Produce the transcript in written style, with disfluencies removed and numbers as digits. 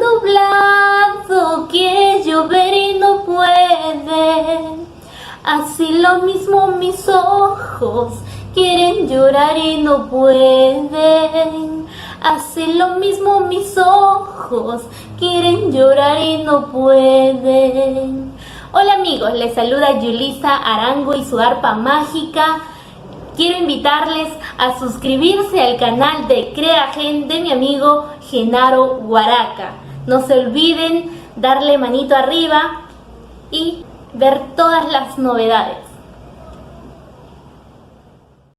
nublado, quiere llover y no puede. Así lo mismo mis ojos quieren llorar y no pueden. Así lo mismo mis ojos quieren llorar y no pueden. Hola amigos, les saluda Yulisa Arango y su arpa mágica. Quiero invitarles a suscribirse al canal de CreaGen de mi amigo Genaro Huaraca. No se olviden darle manito arriba y ver todas las novedades.